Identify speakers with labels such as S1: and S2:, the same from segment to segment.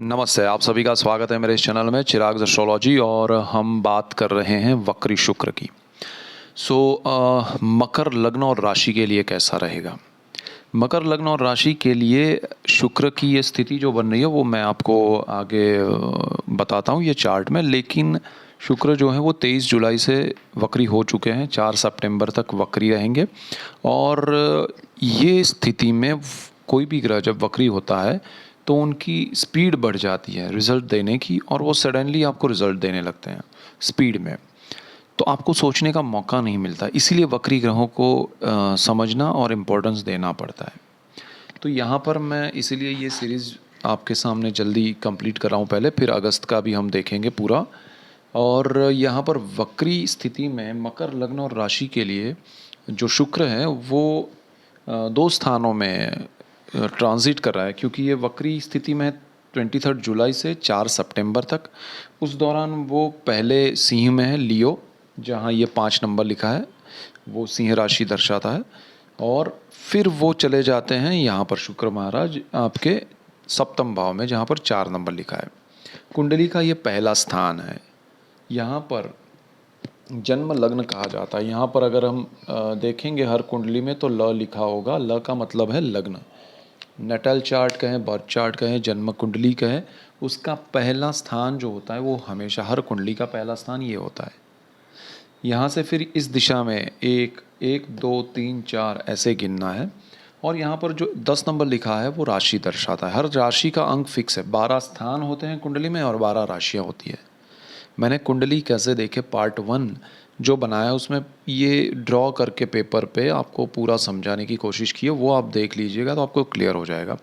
S1: नमस्ते, आप सभी का स्वागत है मेरे इस चैनल में चिराग एस्ट्रोलॉजी और हम बात कर रहे हैं वक्री शुक्र की। मकर लग्न और राशि के लिए कैसा रहेगा? मकर लग्न और राशि के लिए शुक्र की ये स्थिति जो बन रही है वो मैं आपको आगे बताता हूँ ये चार्ट में। लेकिन शुक्र जो है वो 23 जुलाई से वक्री हो चुके हैं, 4 सितंबर तक वक्री रहेंगे। और ये स्थिति में कोई भी ग्रह जब वक्री होता है तो उनकी स्पीड बढ़ जाती है रिज़ल्ट देने की, और वो सडनली आपको रिज़ल्ट देने लगते हैं स्पीड में। तो आपको सोचने का मौका नहीं मिलता, इसीलिए वक्री ग्रहों को समझना और इम्पोर्टेंस देना पड़ता है। तो यहाँ पर मैं इसीलिए ये सीरीज़ आपके सामने जल्दी कंप्लीट कर रहा हूँ पहले, फिर अगस्त का भी हम देखेंगे पूरा। और यहाँ पर वक्री स्थिति में मकर लग्न और राशि के लिए जो शुक्र है वो दो स्थानों में ट्रांजिट कर रहा है, क्योंकि ये वक्री स्थिति में 23 जुलाई से 4 सितंबर तक। उस दौरान वो पहले सिंह में है, लियो, जहाँ ये 5 नंबर लिखा है वो सिंह राशि दर्शाता है। और फिर वो चले जाते हैं यहाँ पर शुक्र महाराज आपके सप्तम भाव में, जहाँ पर 4 नंबर लिखा है। कुंडली का ये पहला स्थान है। यहाँ पर जन्म लग्न कहा जाता है। यहाँ पर अगर हम देखेंगे हर कुंडली में तो ल लिखा होगा। ल का मतलब है लग्न। नटल चार्ट कहें, बर्थ चार्ट कहें, जन्म कुंडली कहें, उसका पहला स्थान जो होता है वो हमेशा हर कुंडली का पहला स्थान ये होता है। यहाँ से फिर इस दिशा में 1 1 2 3 4 ऐसे गिनना है। और यहाँ पर जो 10 नंबर लिखा है वो राशि दर्शाता है। हर राशि का अंक फिक्स है। 12 स्थान होते हैं कुंडली में और 12 राशियाँ होती है। मैंने कुंडली कैसे देखे पार्ट 1 जो बनाया उसमें ये ड्रॉ करके पेपर पे आपको पूरा समझाने की कोशिश की है, वो आप देख लीजिएगा तो आपको क्लियर हो जाएगा।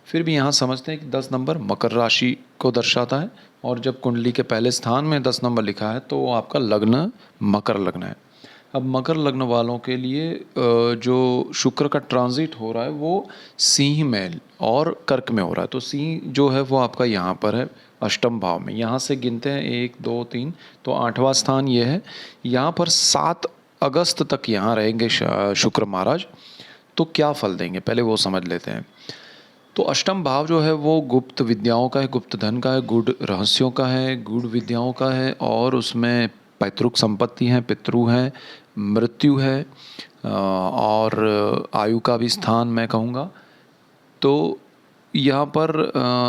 S1: फिर भी यहाँ समझते हैं कि 10 नंबर मकर राशि को दर्शाता है, और जब कुंडली के पहले स्थान में 10 नंबर लिखा है तो आपका लग्न मकर लग्न है। अब मकर लग्न वालों के लिए जो शुक्र का ट्रांजिट हो रहा है वो सिंह में और कर्क में हो रहा है। तो सिंह जो है वो आपका यहाँ पर है अष्टम भाव में। यहाँ से गिनते हैं 1 2 3, तो 8वां स्थान ये है। यहाँ पर 7 अगस्त तक यहाँ रहेंगे शुक्र महाराज। तो क्या फल देंगे पहले वो समझ लेते हैं। तो अष्टम भाव जो है वो गुप्त विद्याओं का है, गुप्त धन का है, गूढ़ रहस्यों का है, गूढ़ विद्याओं का है, और उसमें पैतृक संपत्ति है, पितृ है, मृत्यु है, और आयु का भी स्थान मैं कहूँगा। तो यहाँ पर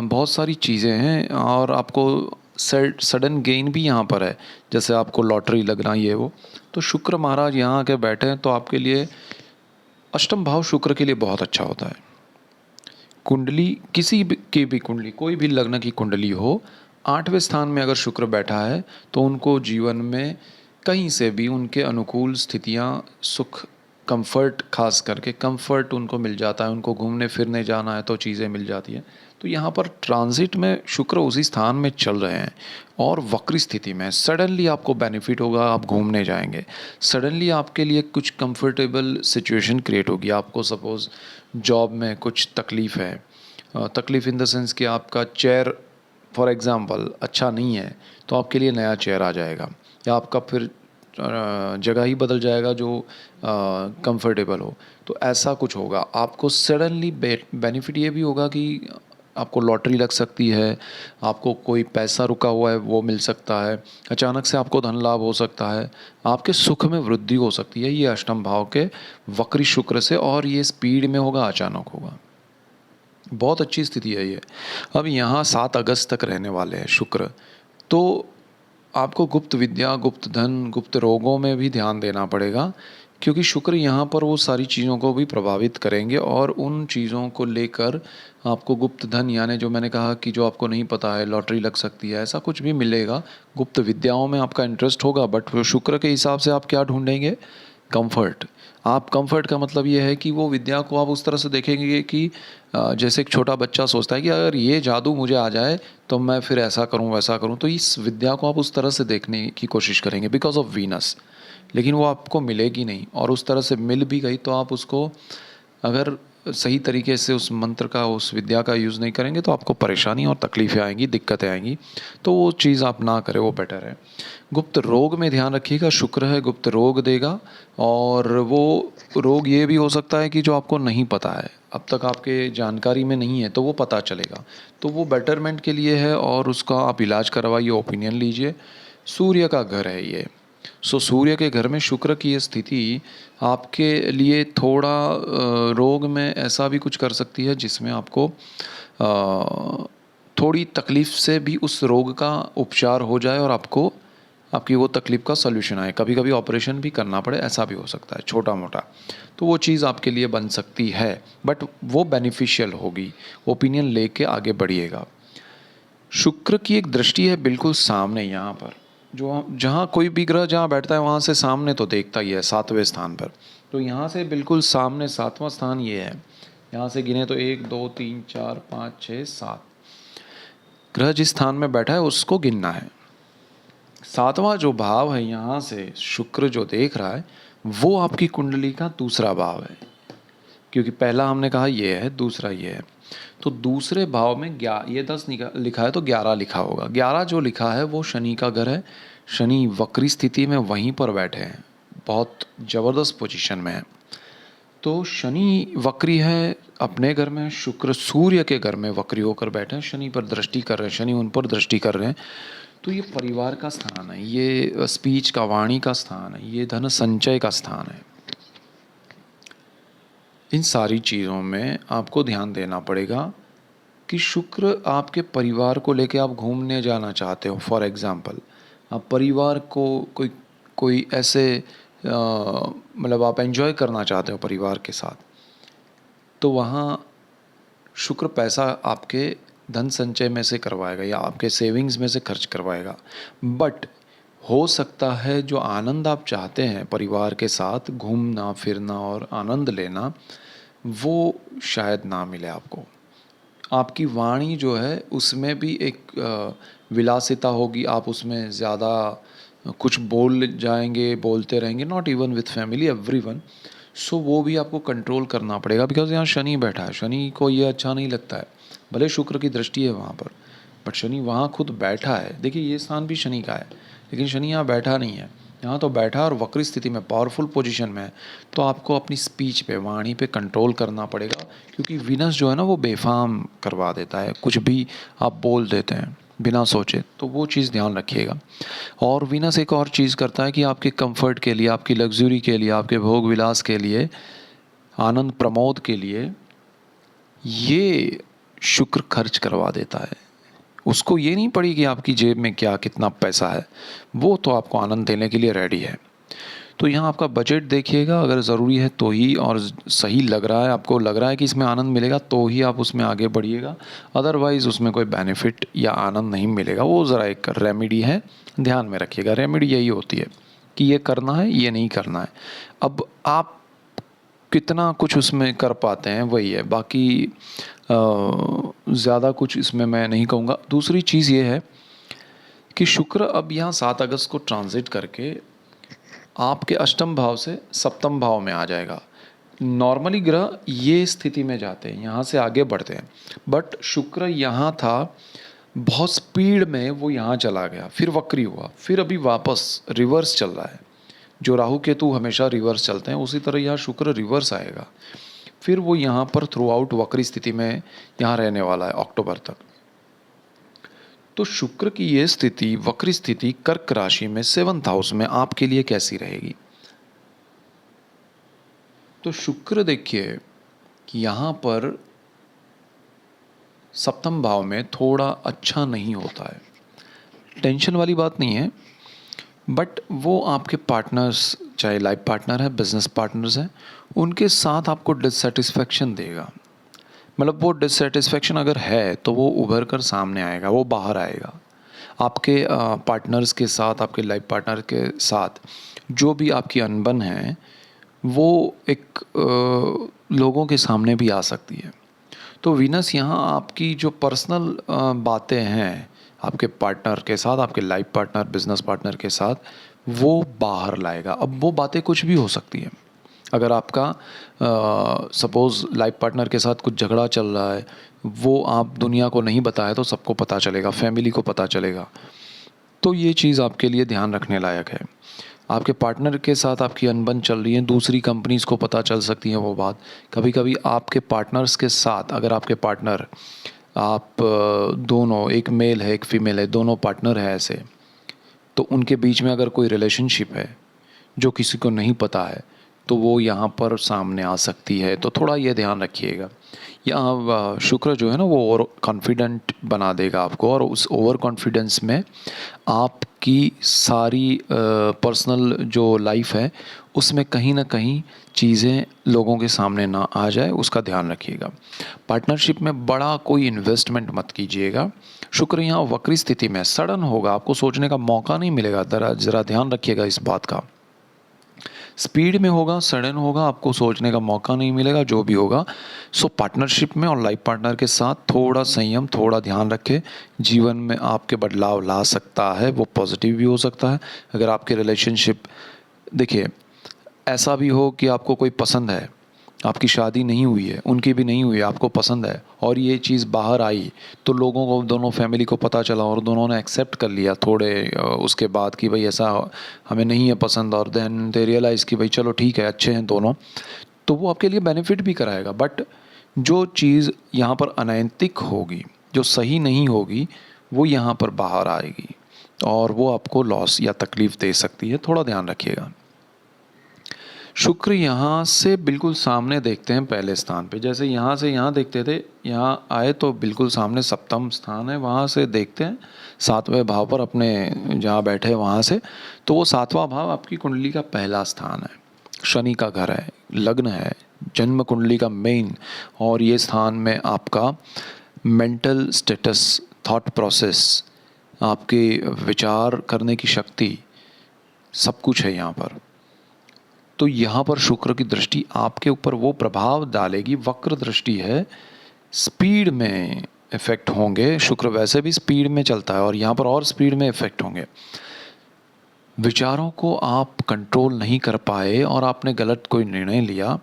S1: बहुत सारी चीज़ें हैं, और आपको सडन गेन भी यहाँ पर है, जैसे आपको लॉटरी लगना ये वो। तो शुक्र महाराज यहाँ आके बैठे हैं तो आपके लिए अष्टम भाव शुक्र के लिए बहुत अच्छा होता है। कुंडली किसी भी की भी कुंडली, कोई भी लग्न की कुंडली हो, 8वें स्थान में अगर शुक्र बैठा है तो उनको जीवन में कहीं से भी उनके अनुकूल स्थितियाँ, सुख, कंफर्ट, खास करके कंफर्ट उनको मिल जाता है। उनको घूमने फिरने जाना है तो चीज़ें मिल जाती हैं। तो यहाँ पर ट्रांजिट में शुक्र उसी स्थान में चल रहे हैं और वक्री स्थिति में सडनली आपको बेनिफिट होगा। आप घूमने जाएंगे, सडनली आपके लिए कुछ कंफर्टेबल सिचुएशन क्रिएट होगी। आपको सपोज़ जॉब में कुछ तकलीफ़ है, तकलीफ़ इन द सेंस कि आपका चेयर फॉर एग्ज़ाम्पल अच्छा नहीं है, तो आपके लिए नया चेयर आ जाएगा, या आपका फिर जगह ही बदल जाएगा जो कंफर्टेबल हो। तो ऐसा कुछ होगा। आपको सडनली बेनिफिट ये भी होगा कि आपको लॉटरी लग सकती है, आपको कोई पैसा रुका हुआ है वो मिल सकता है, अचानक से आपको धन लाभ हो सकता है, आपके सुख में वृद्धि हो सकती है। ये अष्टम भाव के वक्री शुक्र से, और ये स्पीड में होगा, अचानक होगा। बहुत अच्छी स्थिति है ये। अब यहाँ 7 अगस्त तक रहने वाले हैं शुक्र। तो आपको गुप्त विद्या, गुप्त धन, गुप्त रोगों में भी ध्यान देना पड़ेगा, क्योंकि शुक्र यहाँ पर वो सारी चीज़ों को भी प्रभावित करेंगे, और उन चीज़ों को लेकर आपको गुप्त धन, यानी जो मैंने कहा कि जो आपको नहीं पता है, लॉटरी लग सकती है, ऐसा कुछ भी मिलेगा। गुप्त विद्याओं में आपका इंटरेस्ट होगा, बट शुक्र के हिसाब से आप क्या ढूंढेंगे? कंफर्ट। आप कंफर्ट का मतलब ये है कि वो विद्या को आप उस तरह से देखेंगे कि जैसे एक छोटा बच्चा सोचता है कि अगर ये जादू मुझे आ जाए तो मैं फिर ऐसा करूं वैसा करूं। तो इस विद्या को आप उस तरह से देखने की कोशिश करेंगे बिकॉज ऑफ वीनस। लेकिन वो आपको मिलेगी नहीं, और उस तरह से मिल भी गई तो आप उसको अगर सही तरीके से उस मंत्र का, उस विद्या का यूज़ नहीं करेंगे तो आपको परेशानी और तकलीफ़ें आएंगी, दिक्कतें आएंगी। तो वो चीज़ आप ना करें, वो बेटर है। गुप्त रोग में ध्यान रखिएगा, शुक्र है गुप्त रोग देगा, और वो रोग ये भी हो सकता है कि जो आपको नहीं पता है, अब तक आपके जानकारी में नहीं है, तो वो पता चलेगा। तो वो बेटरमेंट के लिए है और उसका आप इलाज करवाइए, ओपिनियन लीजिए। सूर्य का घर है ये, सो सूर्य के घर में शुक्र की ये स्थिति आपके लिए थोड़ा रोग में ऐसा भी कुछ कर सकती है जिसमें आपको थोड़ी तकलीफ़ से भी उस रोग का उपचार हो जाए और आपको आपकी वो तकलीफ़ का सॉल्यूशन आए। कभी कभी ऑपरेशन भी करना पड़े, ऐसा भी हो सकता है छोटा मोटा। तो वो चीज़ आपके लिए बन सकती है, बट वो बेनिफिशियल होगी। ओपिनियन लेके आगे बढ़िएगा। शुक्र की एक दृष्टि है बिल्कुल सामने, यहाँ पर जो जहाँ कोई भी ग्रह जहाँ बैठता है वहाँ से सामने तो देखता ही है, 7वें स्थान पर। तो यहाँ से बिल्कुल सामने 7वां स्थान ये है। यहाँ से गिने तो 1 2 3 4 5 6 7 ग्रह जिस स्थान में बैठा है उसको गिनना है। 7वां जो भाव है यहाँ से शुक्र जो देख रहा है वो आपकी कुंडली का दूसरा भाव है, क्योंकि पहला हमने कहा ये है, दूसरा ये है। तो दूसरे भाव में ये 10 लिखा है तो 11 लिखा होगा। 11 जो लिखा है वो शनि का घर है। शनि वक्री स्थिति में वहीं पर बैठे हैं, बहुत ज़बरदस्त पोजीशन में है। तो शनि वक्री है अपने घर में, शुक्र सूर्य के घर में वक्री होकर बैठे हैं, शनि पर दृष्टि कर रहे हैं, शनि उन पर दृष्टि कर रहे हैं। तो ये परिवार का स्थान है, ये स्पीच का, वाणी का स्थान है, ये धन संचय का स्थान है। इन सारी चीज़ों में आपको ध्यान देना पड़ेगा कि शुक्र आपके परिवार को लेके आप घूमने जाना चाहते हो, फॉर एग्ज़ाम्पल आप परिवार को कोई कोई ऐसे मतलब आप एंजॉय करना चाहते हो परिवार के साथ, तो वहाँ शुक्र पैसा आपके धन संचय में से करवाएगा या आपके सेविंग्स में से खर्च करवाएगा। बट हो सकता है जो आनंद आप चाहते हैं परिवार के साथ घूमना फिरना और आनंद लेना, वो शायद ना मिले आपको। आपकी वाणी जो है उसमें भी एक विलासिता होगी, आप उसमें ज़्यादा कुछ बोल जाएंगे, बोलते रहेंगे, not even with family, everyone. So वो भी आपको कंट्रोल करना पड़ेगा, बिकॉज यहाँ शनि बैठा है, शनि को ये अच्छा नहीं लगता है। भले शुक्र की दृष्टि है वहाँ पर, बट शनि वहाँ खुद बैठा है। देखिए ये स्थान भी शनि का है, लेकिन शनि यहाँ बैठा नहीं है, यहाँ तो बैठा और वक्री स्थिति में पावरफुल पोजीशन में है। तो आपको अपनी स्पीच पे, वाणी पे कंट्रोल करना पड़ेगा, क्योंकि विनस जो है ना वो बेफाम करवा देता है, कुछ भी आप बोल देते हैं बिना सोचे। तो वो चीज़ ध्यान रखिएगा। और विनस एक और चीज़ करता है कि आपके कंफर्ट के लिए, आपकी लग्जरी के लिए, आपके भोग विलास के लिए, आनंद प्रमोद के लिए ये शुक्र खर्च करवा देता है। उसको ये नहीं पड़ी कि आपकी जेब में क्या कितना पैसा है, वो तो आपको आनंद देने के लिए रेडी है। तो यहाँ आपका बजट देखिएगा, अगर ज़रूरी है तो ही, और सही लग रहा है, आपको लग रहा है कि इसमें आनंद मिलेगा तो ही आप उसमें आगे बढ़िएगा। अदरवाइज़ उसमें कोई बेनिफिट या आनंद नहीं मिलेगा। वो ज़रा एक रेमेडी है, ध्यान में रखिएगा। रेमेडी यही होती है कि ये करना है, ये नहीं करना है। अब आप कितना कुछ उसमें कर पाते हैं वही है, बाकी ज़्यादा कुछ इसमें मैं नहीं कहूँगा। दूसरी चीज़ ये है कि शुक्र अब यहाँ 7 अगस्त को ट्रांजिट करके आपके अष्टम भाव से सप्तम भाव में आ जाएगा। नॉर्मली ग्रह ये स्थिति में जाते हैं, यहाँ से आगे बढ़ते हैं, बट शुक्र यहाँ था, बहुत स्पीड में वो यहाँ चला गया, फिर वक्री हुआ, फिर अभी वापस रिवर्स चल रहा है। जो राहु केतु हमेशा रिवर्स चलते हैं, उसी तरह यहाँ शुक्र रिवर्स आएगा, फिर वो यहाँ पर थ्रू आउट वक्री स्थिति में यहाँ रहने वाला है अक्टूबर तक। तो शुक्र की ये स्थिति, वक्री स्थिति कर्क राशि में 7th हाउस में आपके लिए कैसी रहेगी? तो शुक्र देखिए कि यहाँ पर सप्तम भाव में थोड़ा अच्छा नहीं होता है। टेंशन वाली बात नहीं है, बट वो आपके पार्टनर्स, चाहे लाइफ पार्टनर है, बिजनेस पार्टनर्स हैं, उनके साथ आपको डिससेटिस्फेक्शन देगा। मतलब वो डिससेटिस्फेक्शन अगर है तो वो उभर कर सामने आएगा, वो बाहर आएगा। आपके पार्टनर्स के साथ, आपके लाइफ पार्टनर के साथ जो भी आपकी अनबन है वो एक लोगों के सामने भी आ सकती है। तो वीनस यहाँ आपकी जो पर्सनल बातें हैं आपके पार्टनर के साथ, आपके लाइफ पार्टनर, बिजनेस पार्टनर के साथ, वो बाहर लाएगा। अब वो बातें कुछ भी हो सकती हैं, अगर आपका सपोज़ लाइफ पार्टनर के साथ कुछ झगड़ा चल रहा है, वो आप दुनिया को नहीं बताए तो सबको पता चलेगा, फैमिली को पता चलेगा। तो ये चीज़ आपके लिए ध्यान रखने लायक है। आपके पार्टनर के साथ आपकी अनबन चल रही है, दूसरी कंपनीज़ को पता चल सकती है वो बात। कभी-कभी आपके पार्टनर्स के साथ, अगर आपके पार्टनर आप दोनों, एक मेल है, एक फ़ीमेल है, दोनों पार्टनर हैं ऐसे, तो उनके बीच में अगर कोई रिलेशनशिप है जो किसी को नहीं पता है, तो वो यहाँ पर सामने आ सकती है। तो थोड़ा ये ध्यान रखिएगा। यहाँ शुक्र जो है ना, वो ओवर कॉन्फिडेंट बना देगा आपको, और उस ओवर कॉन्फिडेंस में आपकी सारी पर्सनल जो लाइफ है उसमें कहीं ना कहीं चीज़ें लोगों के सामने ना आ जाए, उसका ध्यान रखिएगा। पार्टनरशिप में बड़ा कोई इन्वेस्टमेंट मत कीजिएगा। शुक्र यहाँ वक्री स्थिति में सडन होगा, आपको सोचने का मौका नहीं मिलेगा। ज़रा ध्यान रखिएगा इस बात का। स्पीड में होगा, सडन होगा, आपको सोचने का मौका नहीं मिलेगा जो भी होगा। सो पार्टनरशिप में और लाइफ पार्टनर के साथ थोड़ा संयम, थोड़ा ध्यान रखें। जीवन में आपके बदलाव ला सकता है, वो पॉजिटिव भी हो सकता है। अगर आपके रिलेशनशिप, देखिए, ऐसा भी हो कि आपको कोई पसंद है, आपकी शादी नहीं हुई है, उनकी भी नहीं हुई है, आपको पसंद है, और ये चीज़ बाहर आई तो लोगों को, दोनों फैमिली को पता चला और दोनों ने एक्सेप्ट कर लिया थोड़े उसके बाद कि भाई ऐसा हमें नहीं है पसंद, और देन दे रियलाइज़ कि भाई चलो ठीक है, अच्छे हैं दोनों, तो वो आपके लिए बेनिफिट भी कराएगा। बट जो चीज़ यहाँ पर अनैतिक होगी, जो सही नहीं होगी, वो यहाँ पर बाहर आएगी और वो आपको लॉस या तकलीफ़ दे सकती है। थोड़ा ध्यान रखिएगा। शुक्र यहाँ से बिल्कुल सामने देखते हैं पहले स्थान पे, जैसे यहाँ से यहाँ देखते थे, यहाँ आए तो बिल्कुल सामने सप्तम स्थान है, वहाँ से देखते हैं सातवें भाव पर, अपने जहाँ बैठे हैं वहाँ से, तो वो सातवां भाव आपकी कुंडली का पहला स्थान है, शनि का घर है, लग्न है, जन्म कुंडली का मेन। और ये स्थान में आपका मेंटल स्टेटस, थॉट प्रोसेस, आपके विचार करने की शक्ति, सब कुछ है यहाँ पर। तो यहाँ पर शुक्र की दृष्टि आपके ऊपर वो प्रभाव डालेगी, वक्र दृष्टि है, स्पीड में इफ़ेक्ट होंगे। शुक्र वैसे भी स्पीड में चलता है और यहाँ पर और स्पीड में इफ़ेक्ट होंगे। विचारों को आप कंट्रोल नहीं कर पाए और आपने गलत कोई निर्णय लिया,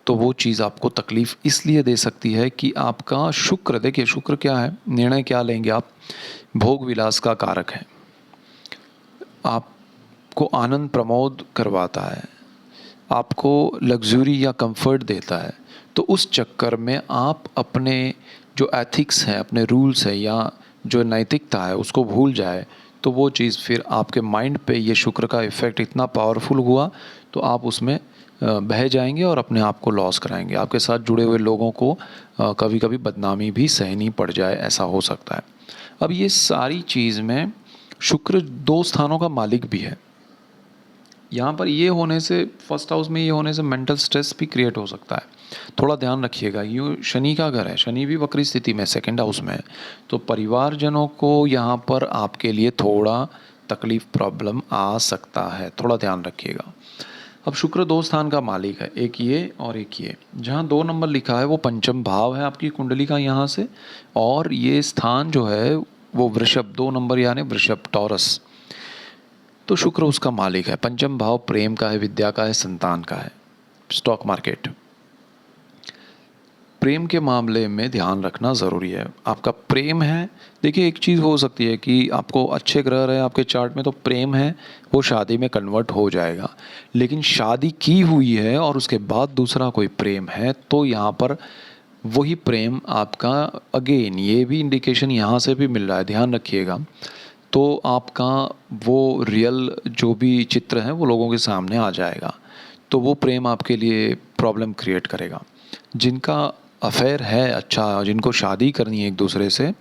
S1: तो वो चीज़ आपको तकलीफ़ इसलिए दे सकती है कि आपका शुक्र, देखिए शुक्र क्या है, निर्णय क्या लेंगे आप, भोग विलास का कारक है, आपको आनंद प्रमोद करवाता है, आपको लग्ज़री या कंफर्ट देता है। तो उस चक्कर में आप अपने जो एथिक्स हैं, अपने रूल्स हैं, या जो नैतिकता है उसको भूल जाए, तो वो चीज़ फिर आपके माइंड पे ये शुक्र का इफ़ेक्ट इतना पावरफुल हुआ तो आप उसमें बह जाएंगे और अपने आप को लॉस कराएंगे। आपके साथ जुड़े हुए लोगों को कभी कभी बदनामी भी सहनी पड़ जाए, ऐसा हो सकता है। अब ये सारी चीज़ में शुक्र दो स्थानों का मालिक भी है। यहाँ पर ये होने से, फर्स्ट हाउस में ये होने से मेंटल स्ट्रेस भी क्रिएट हो सकता है। थोड़ा ध्यान रखिएगा। यूँ शनि का घर है, शनि भी वक्री स्थिति में सेकंड हाउस में है, तो परिवारजनों को यहाँ पर आपके लिए थोड़ा तकलीफ, प्रॉब्लम आ सकता है, थोड़ा ध्यान रखिएगा। अब शुक्र दो स्थान का मालिक है, एक ये और एक ये। जहाँ 2 नंबर लिखा है वो पंचम भाव है आपकी कुंडली का यहाँ से, और ये स्थान जो है वो वृषभ, 2 नंबर यानी वृषभ, टॉरस। तो शुक्र उसका मालिक है। पंचम भाव प्रेम का है, विद्या का है, संतान का है, स्टॉक मार्केट। प्रेम के मामले में ध्यान रखना ज़रूरी है। आपका प्रेम है, देखिए एक चीज़ हो सकती है कि आपको अच्छे ग्रह रहे आपके चार्ट में, तो प्रेम है वो शादी में कन्वर्ट हो जाएगा। लेकिन शादी की हुई है और उसके बाद दूसरा कोई प्रेम है, तो यहाँ पर वही प्रेम आपका, अगेन ये भी इंडिकेशन यहाँ से भी मिल रहा है, ध्यान रखिएगा। तो आपका वो रियल जो भी चित्र है वो लोगों के सामने आ जाएगा, तो वो प्रेम आपके लिए प्रॉब्लम क्रिएट करेगा। जिनका अफेयर है, अच्छा, जिनको शादी करनी है एक दूसरे से,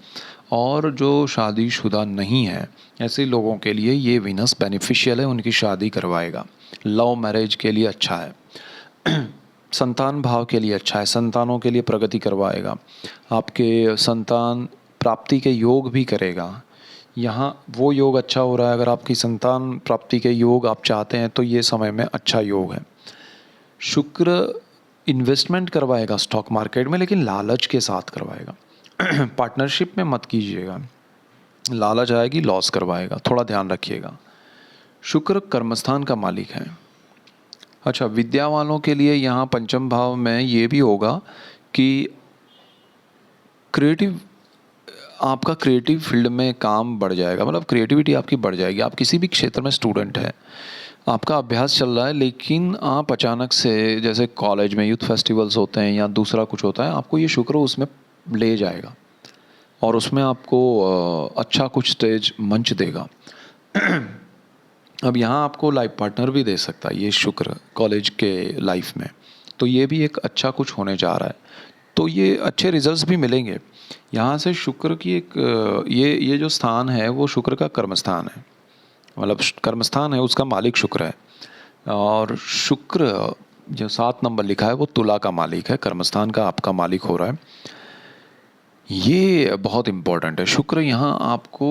S1: और जो शादीशुदा नहीं है, ऐसे लोगों के लिए ये वीनस बेनिफिशियल है, उनकी शादी करवाएगा। लव मैरिज के लिए अच्छा है। संतान भाव के लिए अच्छा है, संतानों के लिए प्रगति करवाएगा, आपके संतान प्राप्ति के योग भी करेगा। यहाँ वो योग अच्छा हो रहा है, अगर आपकी संतान प्राप्ति के योग आप चाहते हैं तो ये समय में अच्छा योग है। शुक्र इन्वेस्टमेंट करवाएगा स्टॉक मार्केट में, लेकिन लालच के साथ करवाएगा। पार्टनरशिप में मत कीजिएगा, लालच आएगी, लॉस करवाएगा, थोड़ा ध्यान रखिएगा। शुक्र कर्मस्थान का मालिक है, अच्छा, विद्या वालों के लिए यहाँ पंचम भाव में ये भी होगा कि क्रिएटिव आपका क्रिएटिव फील्ड में काम बढ़ जाएगा, मतलब क्रिएटिविटी आपकी बढ़ जाएगी। आप किसी भी क्षेत्र में स्टूडेंट हैं, आपका अभ्यास चल रहा है, लेकिन आप अचानक से जैसे कॉलेज में यूथ फेस्टिवल्स होते हैं या दूसरा कुछ होता है, आपको ये शुक्र उसमें ले जाएगा और उसमें आपको अच्छा कुछ स्टेज मंच देगा। अब यहाँ आपको लाइफ पार्टनर भी दे सकता है ये शुक्र कॉलेज के लाइफ में, तो ये भी एक अच्छा कुछ होने जा रहा है, तो ये अच्छे रिजल्ट्स भी मिलेंगे। यहाँ से शुक्र की एक ये जो स्थान है वो शुक्र का कर्म स्थान है, मतलब कर्म स्थान है, उसका मालिक शुक्र है। और शुक्र जो 7 नंबर लिखा है वो तुला का मालिक है, कर्मस्थान का आपका मालिक हो रहा है। ये बहुत इम्पोर्टेंट है। शुक्र यहाँ आपको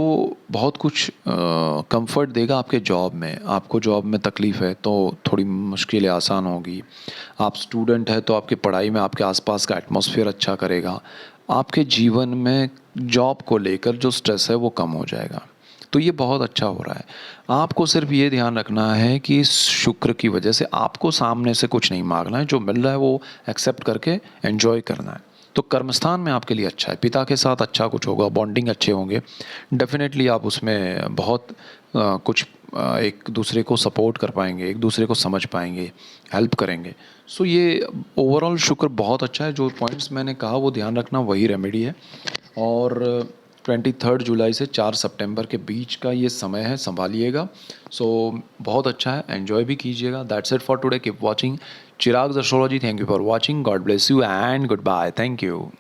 S1: बहुत कुछ कंफर्ट देगा आपके जॉब में। आपको जॉब में तकलीफ़ है तो थोड़ी मुश्किलें आसान होगी। आप स्टूडेंट हैं तो आपकी पढ़ाई में आपके आसपास का एटमॉस्फेयर अच्छा करेगा। आपके जीवन में जॉब को लेकर जो स्ट्रेस है वो कम हो जाएगा। तो ये बहुत अच्छा हो रहा है। आपको सिर्फ ये ध्यान रखना है कि इस शुक्र की वजह से आपको सामने से कुछ नहीं मांगना है, जो मिल रहा है वो एक्सेप्ट करके एंजॉय करना है। तो कर्मस्थान में आपके लिए अच्छा है, पिता के साथ अच्छा कुछ होगा, बॉन्डिंग अच्छे होंगे, डेफिनेटली आप उसमें बहुत कुछ एक दूसरे को सपोर्ट कर पाएंगे, एक दूसरे को समझ पाएंगे, हेल्प करेंगे। सो ये ओवरऑल शुक्र बहुत अच्छा है। जो पॉइंट्स मैंने कहा वो ध्यान रखना, वही रेमेडी है। और 23 जुलाई से 4 सितंबर के बीच का ये समय है, संभालिएगा। सो बहुत अच्छा है, एन्जॉय भी कीजिएगा। That's it for today, keep watching Chirag's astrology. Thank you for watching, god bless you and goodbye, thank you.